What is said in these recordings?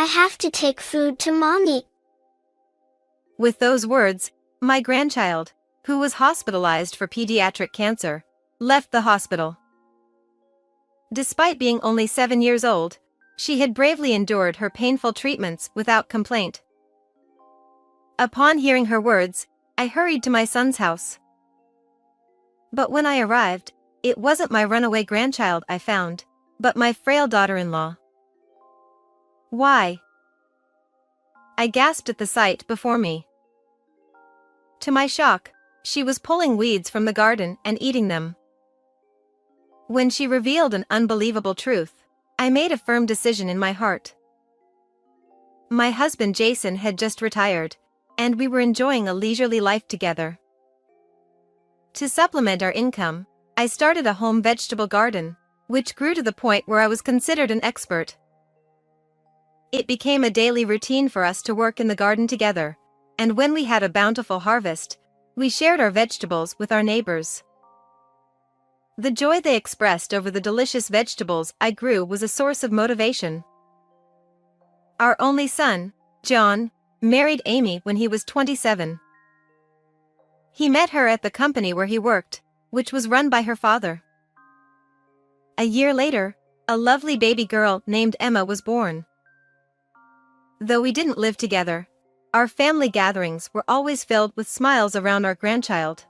have to take food to mommy. With those words, my grandchild, who was hospitalized for pediatric cancer, left the hospital. Despite being only 7 years old, she had bravely endured her painful treatments without complaint. Upon hearing her words, I hurried to my son's house. But when I arrived, it wasn't my runaway grandchild I found, but my frail daughter-in-law. Why? I gasped at the sight before me. To my shock, she was pulling weeds from the garden and eating them. When she revealed an unbelievable truth, I made a firm decision in my heart. My husband Jason had just retired, and we were enjoying a leisurely life together. To supplement our income, I started a home vegetable garden, which grew to the point where I was considered an expert. It became a daily routine for us to work in the garden together, and when we had a bountiful harvest, we shared our vegetables with our neighbors. The joy they expressed over the delicious vegetables I grew was a source of motivation. Our only son, John, married Amy when he was 27. He met her at the company where he worked, which was run by her father. A year later, a lovely baby girl named Emma was born. Though we didn't live together, our family gatherings were always filled with smiles around our grandchild.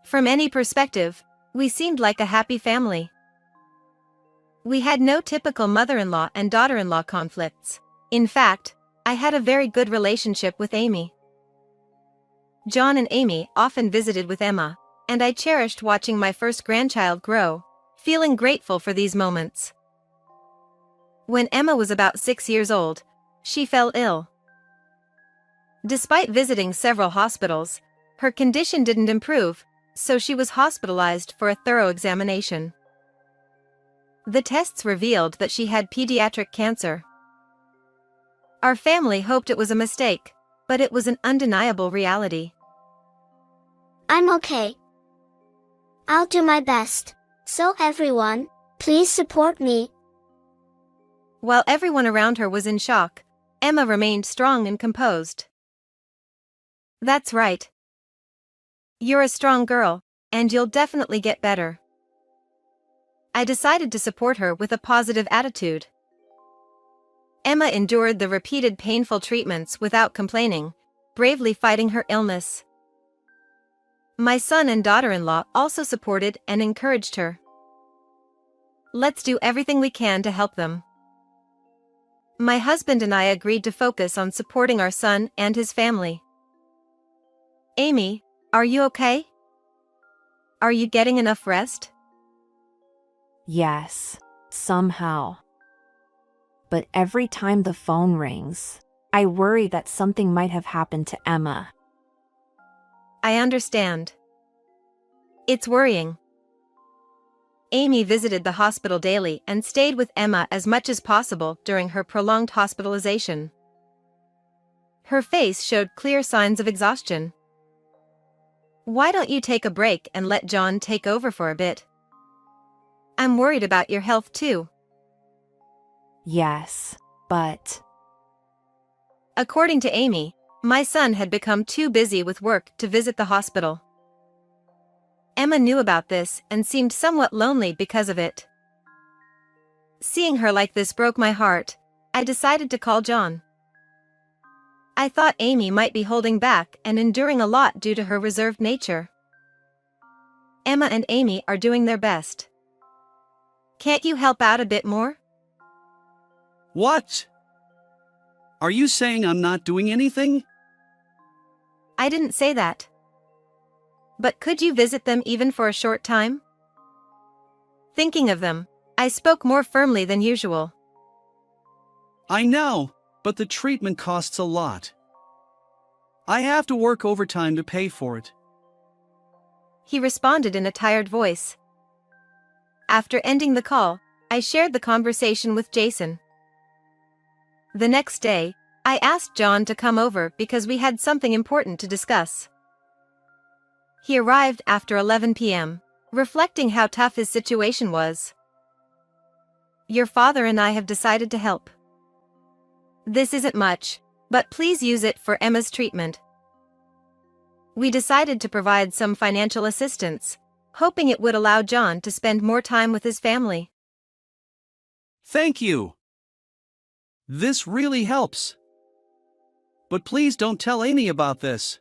From any perspective, we seemed like a happy family. We had no typical mother-in-law and daughter-in-law conflicts. In fact, I had a very good relationship with Amy. John and Amy often visited with Emma, and I cherished watching my first grandchild grow, feeling grateful for these moments. When Emma was about 6 years old, she fell ill. Despite visiting several hospitals, her condition didn't improve, so she was hospitalized for a thorough examination. The tests revealed that she had pediatric cancer. Our family hoped it was a mistake, but it was an undeniable reality. I'm okay. I'll do my best. So everyone, please support me. While everyone around her was in shock, Emma remained strong and composed. That's right. You're a strong girl, and you'll definitely get better. I decided to support her with a positive attitude. Emma endured the repeated painful treatments without complaining, bravely fighting her illness. My son and daughter-in-law also supported and encouraged her. Let's do everything we can to help them. My husband and I agreed to focus on supporting our son and his family. Amy, are you okay? Are you getting enough rest? Yes, somehow. But every time the phone rings, I worry that something might have happened to Emma. I understand. It's worrying. Amy visited the hospital daily and stayed with Emma as much as possible during her prolonged hospitalization. Her face showed clear signs of exhaustion. Why don't you take a break and let John take over for a bit? I'm worried about your health too. Yes, but... According to Amy, my son had become too busy with work to visit the hospital. Emma knew about this and seemed somewhat lonely because of it. Seeing her like this broke my heart. I decided to call John. I thought Amy might be holding back and enduring a lot due to her reserved nature. Emma and Amy are doing their best. Can't you help out a bit more? What? Are you saying I'm not doing anything? I didn't say that. But could you visit them even for a short time? Thinking of them, I spoke more firmly than usual. I know, but the treatment costs a lot. I have to work overtime to pay for it. He responded in a tired voice. After ending the call, I shared the conversation with Jason. The next day, I asked John to come over because we had something important to discuss. He arrived after 11 p.m., reflecting how tough his situation was. Your father and I have decided to help. This isn't much, but please use it for Emma's treatment. We decided to provide some financial assistance, hoping it would allow John to spend more time with his family. Thank you. This really helps. But please don't tell Amy about this.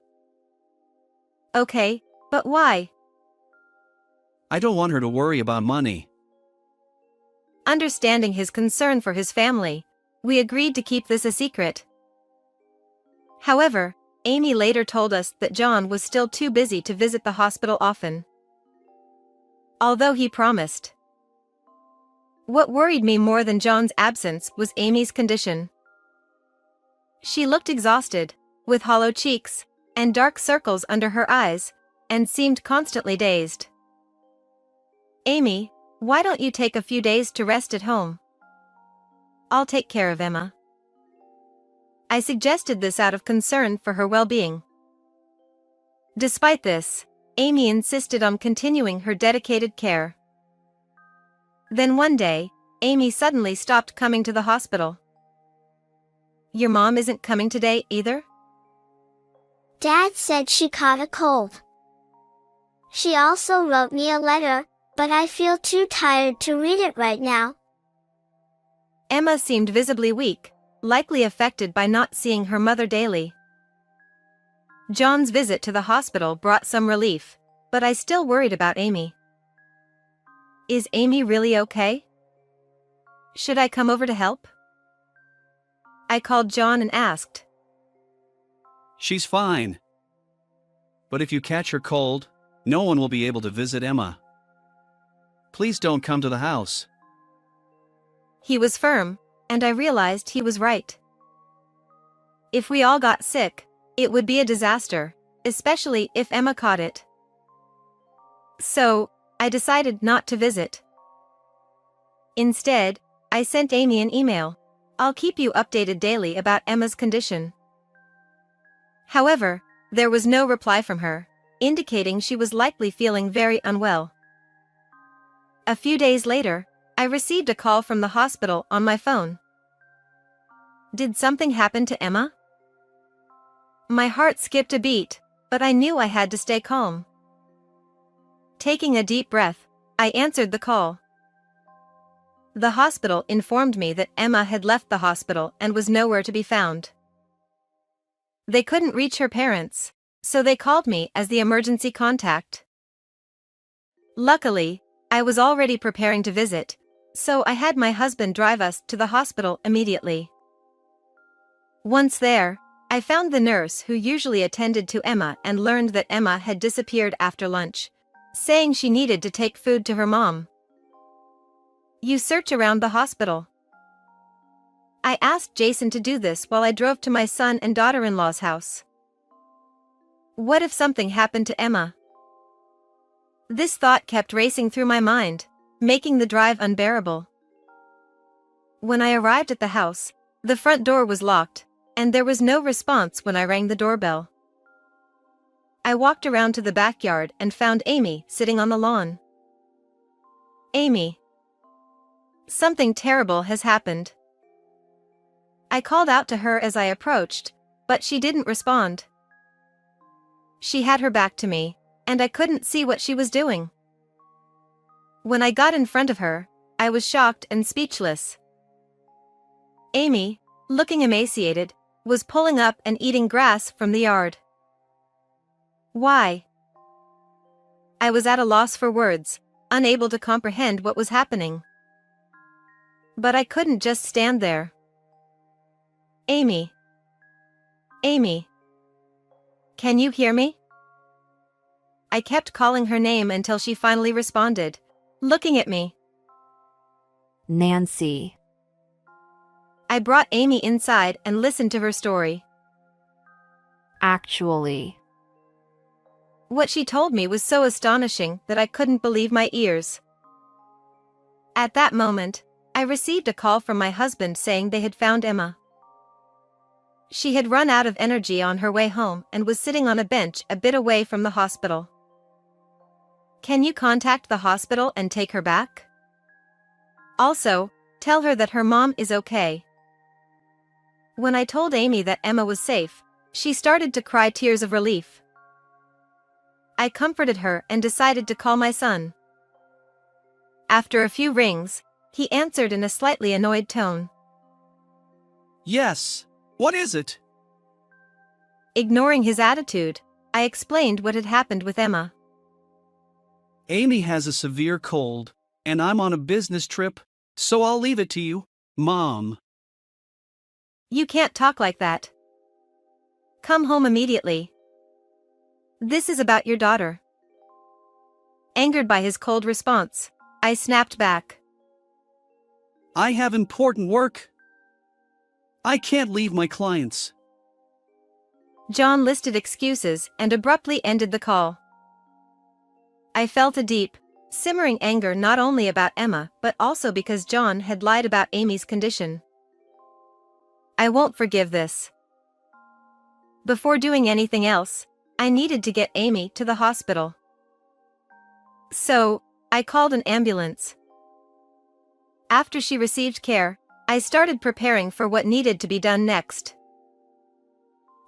Okay, but why? I don't want her to worry about money. Understanding his concern for his family, we agreed to keep this a secret. However, Amy later told us that John was still too busy to visit the hospital often, although he promised. What worried me more than John's absence was Amy's condition. She looked exhausted, with hollow cheeks, and dark circles under her eyes, and seemed constantly dazed. Amy, why don't you take a few days to rest at home? I'll take care of Emma. I suggested this out of concern for her well-being. Despite this, Amy insisted on continuing her dedicated care. Then one day, Amy suddenly stopped coming to the hospital. Your mom isn't coming today either? Dad said she caught a cold. She also wrote me a letter, but I feel too tired to read it right now. Emma seemed visibly weak, likely affected by not seeing her mother daily. John's visit to the hospital brought some relief, but I still worried about Amy. Is Amy really okay? Should I come over to help? I called John and asked. She's fine. But if you catch her cold, no one will be able to visit Emma. Please don't come to the house. He was firm, and I realized he was right. If we all got sick, it would be a disaster, especially if Emma caught it. So, I decided not to visit. Instead, I sent Amy an email. I'll keep you updated daily about Emma's condition. However, there was no reply from her, indicating she was likely feeling very unwell. A few days later, I received a call from the hospital on my phone. Did something happen to Emma? My heart skipped a beat, but I knew I had to stay calm. Taking a deep breath, I answered the call. The hospital informed me that Emma had left the hospital and was nowhere to be found. They couldn't reach her parents, so they called me as the emergency contact. Luckily, I was already preparing to visit, so I had my husband drive us to the hospital immediately. Once there, I found the nurse who usually attended to Emma and learned that Emma had disappeared after lunch, saying she needed to take food to her mom. You search around the hospital. I asked Jason to do this while I drove to my son and daughter-in-law's house. What if something happened to Emma? This thought kept racing through my mind, making the drive unbearable. When I arrived at the house, the front door was locked, and there was no response when I rang the doorbell. I walked around to the backyard and found Amy sitting on the lawn. Amy. Something terrible has happened. I called out to her as I approached, but she didn't respond. She had her back to me, and I couldn't see what she was doing. When I got in front of her, I was shocked and speechless. Amy, looking emaciated, was pulling up and eating grass from the yard. Why? I was at a loss for words, unable to comprehend what was happening. But I couldn't just stand there. Amy. Amy. Can you hear me? I kept calling her name until she finally responded, looking at me. Nancy. I brought Amy inside and listened to her story. Actually. What she told me was so astonishing that I couldn't believe my ears. At that moment, I received a call from my husband saying they had found Emma. She had run out of energy on her way home and was sitting on a bench a bit away from the hospital. Can you contact the hospital and take her back? Also, tell her that her mom is okay. When I told Amy that Emma was safe, she started to cry tears of relief. I comforted her and decided to call my son. After a few rings, he answered in a slightly annoyed tone. Yes, what is it? Ignoring his attitude, I explained what had happened with Emma. Amy has a severe cold, and I'm on a business trip, so I'll leave it to you, Mom. You can't talk like that. Come home immediately. This is about your daughter. Angered by his cold response, I snapped back. I have important work. I can't leave my clients. John listed excuses and abruptly ended the call. I felt a deep, simmering anger not only about Emma but also because John had lied about Amy's condition. I won't forgive this. Before doing anything else, I needed to get Amy to the hospital. So, I called an ambulance. After she received care, I started preparing for what needed to be done next.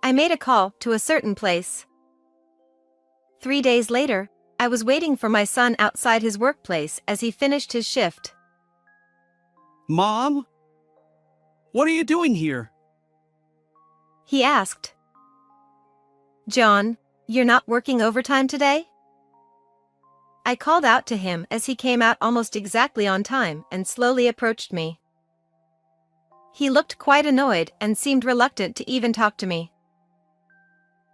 I made a call to a certain place. 3 days later, I was waiting for my son outside his workplace as he finished his shift. Mom? What are you doing here? He asked. John, you're not working overtime today? I called out to him as he came out almost exactly on time and slowly approached me. He looked quite annoyed and seemed reluctant to even talk to me.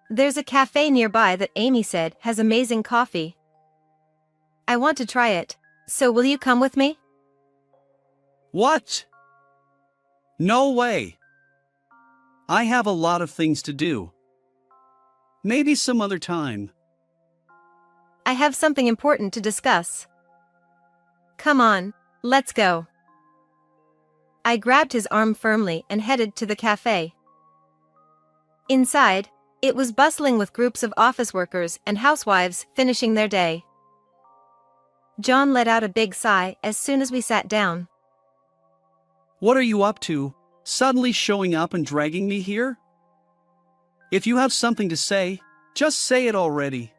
There's a cafe nearby that Amy said has amazing coffee. I want to try it, so will you come with me? What? No way. I have a lot of things to do. Maybe some other time. I have something important to discuss. Come on, let's go. I grabbed his arm firmly and headed to the cafe. Inside, it was bustling with groups of office workers and housewives finishing their day. John let out a big sigh as soon as we sat down. What are you up to, suddenly showing up and dragging me here? If you have something to say, just say it already.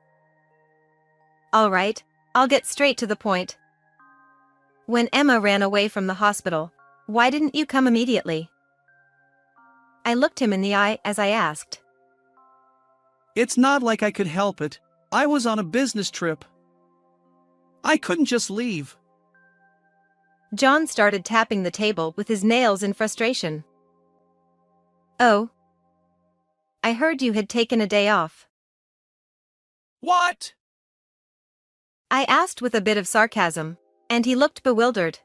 All right, I'll get straight to the point. When Emma ran away from the hospital, why didn't you come immediately? I looked him in the eye as I asked. It's not like I could help it. I was on a business trip. I couldn't just leave. John started tapping the table with his nails in frustration. Oh. I heard you had taken a day off. What? I asked with a bit of sarcasm, and he looked bewildered.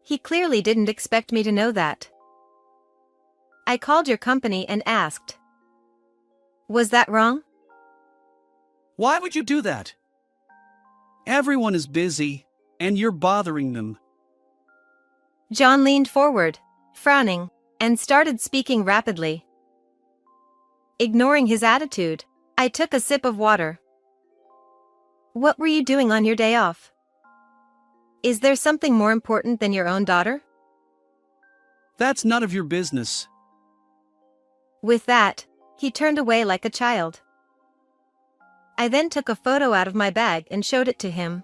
He clearly didn't expect me to know that. I called your company and asked. Was that wrong? Why would you do that? Everyone is busy, and you're bothering them. John leaned forward, frowning, and started speaking rapidly. Ignoring his attitude, I took a sip of water. What were you doing on your day off? Is there something more important than your own daughter? That's none of your business. With that, he turned away like a child. I then took a photo out of my bag and showed it to him.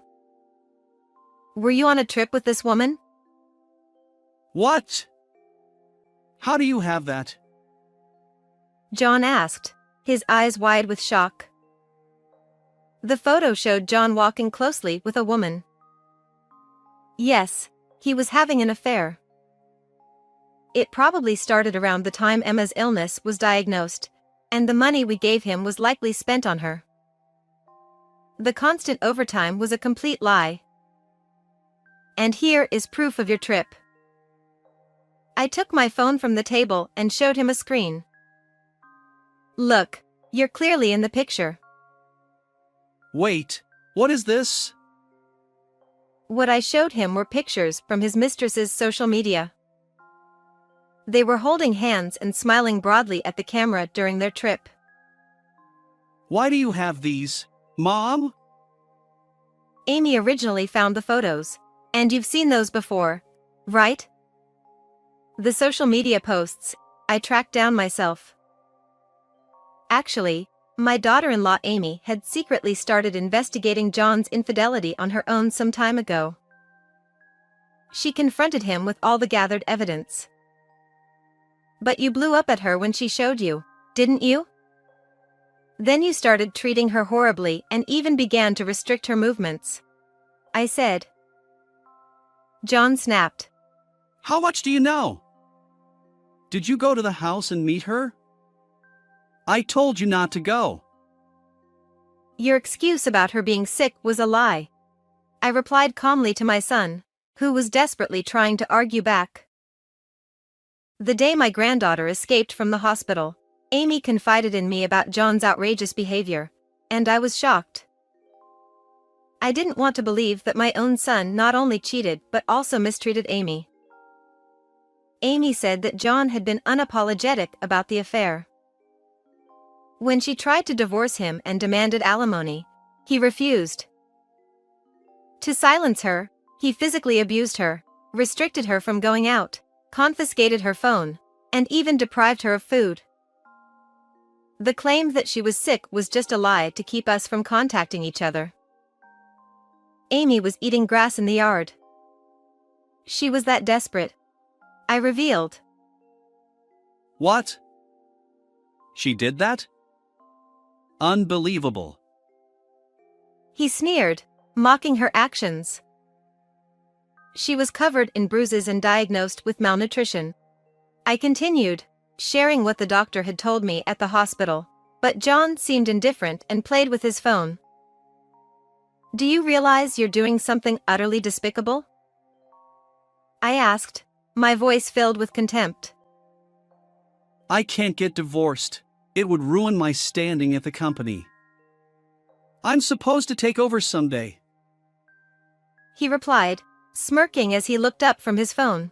Were you on a trip with this woman? What? How do you have that? John asked, his eyes wide with shock. The photo showed John walking closely with a woman. Yes, he was having an affair. It probably started around the time Emma's illness was diagnosed, and the money we gave him was likely spent on her. The constant overtime was a complete lie. And here is proof of your trip. I took my phone from the table and showed him a screen. Look, you're clearly in the picture. Wait, what is this? What I showed him were pictures from his mistress's social media. They were holding hands and smiling broadly at the camera during their trip. Why do you have these, Mom? Amy originally found the photos, and you've seen those before, right? The social media posts, I tracked down myself. Actually, my daughter-in-law Amy had secretly started investigating John's infidelity on her own some time ago. She confronted him with all the gathered evidence. But you blew up at her when she showed you, didn't you? Then you started treating her horribly and even began to restrict her movements, I said. John snapped. How much do you know? Did you go to the house and meet her? I told you not to go. Your excuse about her being sick was a lie, I replied calmly to my son, who was desperately trying to argue back. The day my granddaughter escaped from the hospital, Amy confided in me about John's outrageous behavior, and I was shocked. I didn't want to believe that my own son not only cheated but also mistreated Amy. Amy said that John had been unapologetic about the affair. When she tried to divorce him and demanded alimony, he refused. To silence her, he physically abused her, restricted her from going out, confiscated her phone, and even deprived her of food. The claim that she was sick was just a lie to keep us from contacting each other. Amy was eating grass in the yard. She was that desperate, I revealed. What? She did that? Unbelievable. He sneered, mocking her actions. She was covered in bruises and diagnosed with malnutrition. I continued, sharing what the doctor had told me at the hospital, but John seemed indifferent and played with his phone. Do you realize you're doing something utterly despicable? I asked, my voice filled with contempt. I can't get divorced. It would ruin my standing at the company. I'm supposed to take over someday. He replied, smirking as he looked up from his phone.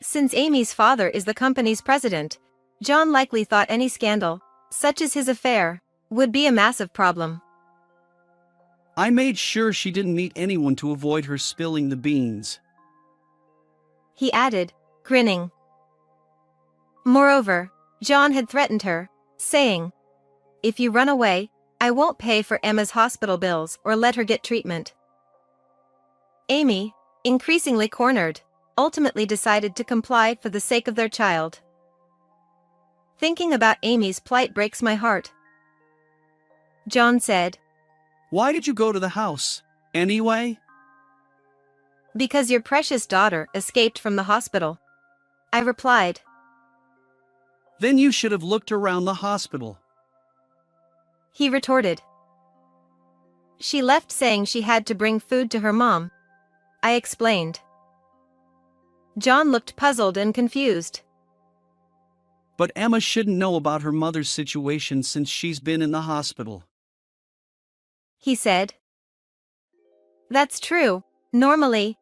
Since Amy's father is the company's president, John likely thought any scandal, such as his affair, would be a massive problem. I made sure she didn't meet anyone to avoid her spilling the beans. He added, grinning. Moreover, John had threatened her, saying, if you run away, I won't pay for Emma's hospital bills or let her get treatment. Amy, increasingly cornered, ultimately decided to comply for the sake of their child. Thinking about Amy's plight breaks my heart. John said, Why did you go to the house, anyway? Because your precious daughter escaped from the hospital, I replied. Then you should have looked around the hospital. He retorted. She left saying she had to bring food to her mom, I explained. John looked puzzled and confused. But Emma shouldn't know about her mother's situation since she's been in the hospital, he said. That's true, normally,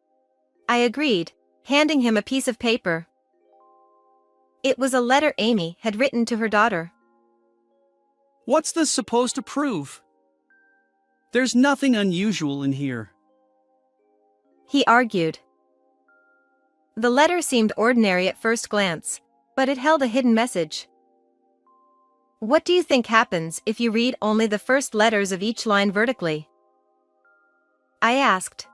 I agreed, handing him a piece of paper. It was a letter Amy had written to her daughter. What's this supposed to prove? There's nothing unusual in here, he argued. The letter seemed ordinary at first glance, but it held a hidden message. What do you think happens if you read only the first letters of each line vertically? I asked.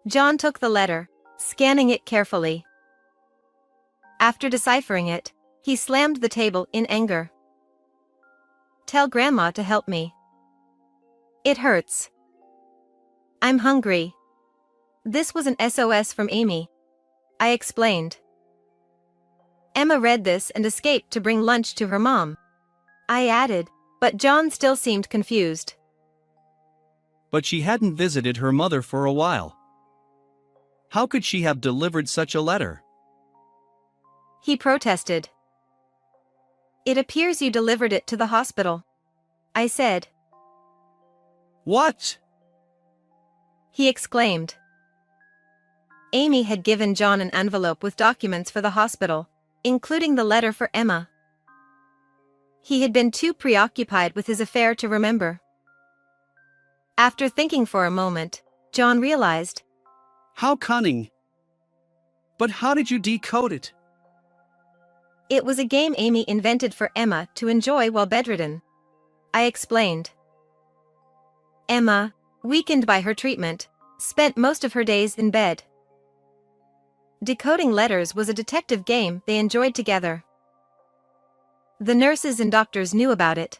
John took the letter, scanning it carefully. After deciphering it, he slammed the table in anger. Tell Grandma to help me. It hurts. I'm hungry. This was an SOS from Amy, I explained. Emma read this and escaped to bring lunch to her mom, I added, but John still seemed confused. but she hadn't visited her mother for a while. How could she have delivered such a letter? He protested. It appears you delivered it to the hospital, I said. What? He exclaimed. Amy had given John an envelope with documents for the hospital, including the letter for Emma. He had been too preoccupied with his affair to remember. After thinking for a moment, John realized. How cunning. But how did you decode it? It was a game Amy invented for Emma to enjoy while bedridden. I explained. Emma, weakened by her treatment, spent most of her days in bed. Decoding letters was a detective game they enjoyed together. The nurses and doctors knew about it.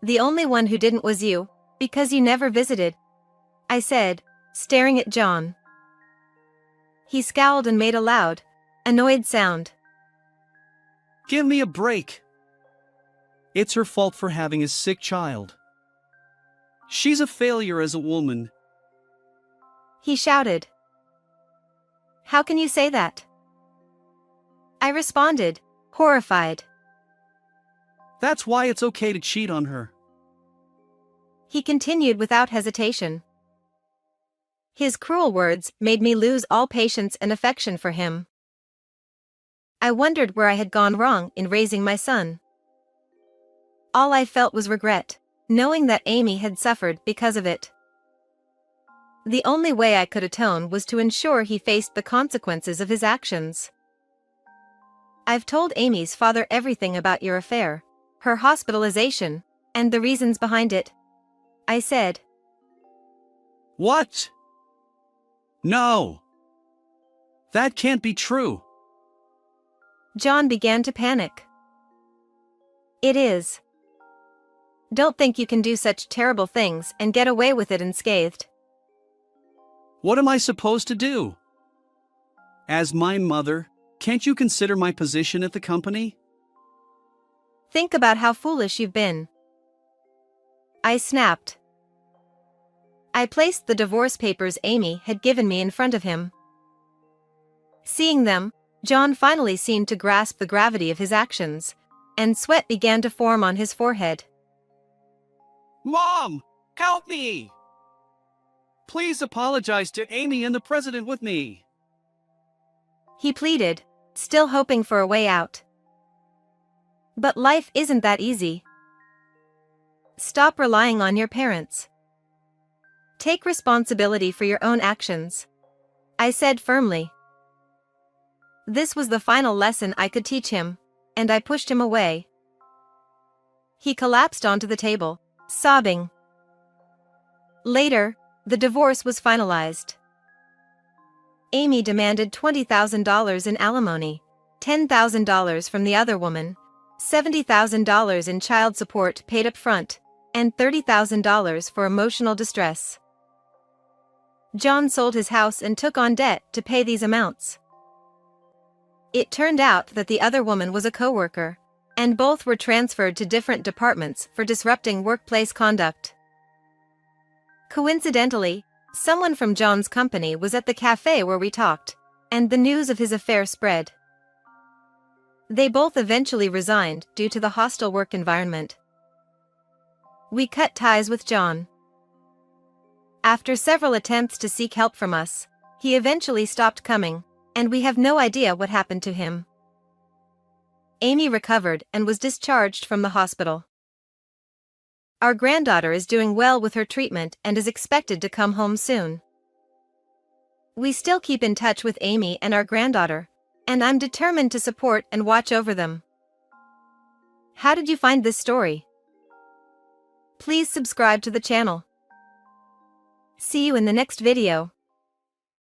The only one who didn't was you, because you never visited, I said, staring at John. He scowled and made a loud, annoyed sound. Give me a break. It's her fault for having a sick child. She's a failure as a woman. He shouted. How can you say that? I responded, horrified. That's why it's okay to cheat on her. He continued without hesitation. His cruel words made me lose all patience and affection for him. I wondered where I had gone wrong in raising my son. All I felt was regret, knowing that Amy had suffered because of it. The only way I could atone was to ensure he faced the consequences of his actions. I've told Amy's father everything about your affair, her hospitalization, and the reasons behind it, I said. What? No. That can't be true. John began to panic. It is. Don't think you can do such terrible things and get away with it unscathed. What am I supposed to do? As my mother, can't you consider my position at the company? Think about how foolish you've been. I snapped. I placed the divorce papers Amy had given me in front of him. Seeing them, John finally seemed to grasp the gravity of his actions, and sweat began to form on his forehead. Mom, help me! Please apologize to Amy and the president with me. He pleaded, still hoping for a way out. But life isn't that easy. Stop relying on your parents. Take responsibility for your own actions, I said firmly. This was the final lesson I could teach him, and I pushed him away. He collapsed onto the table, sobbing. Later, the divorce was finalized. Amy demanded $20,000 in alimony, $10,000 from the other woman, $70,000 in child support paid up front, and $30,000 for emotional distress. John sold his house and took on debt to pay these amounts. It turned out that the other woman was a coworker, and both were transferred to different departments for disrupting workplace conduct. Coincidentally, someone from John's company was at the cafe where we talked, and the news of his affair spread. They both eventually resigned due to the hostile work environment. We cut ties with John. After several attempts to seek help from us, he eventually stopped coming, and we have no idea what happened to him. Amy recovered and was discharged from the hospital. Our granddaughter is doing well with her treatment and is expected to come home soon. We still keep in touch with Amy and our granddaughter, and I'm determined to support and watch over them. How did you find this story? Please subscribe to the channel. See you in the next video.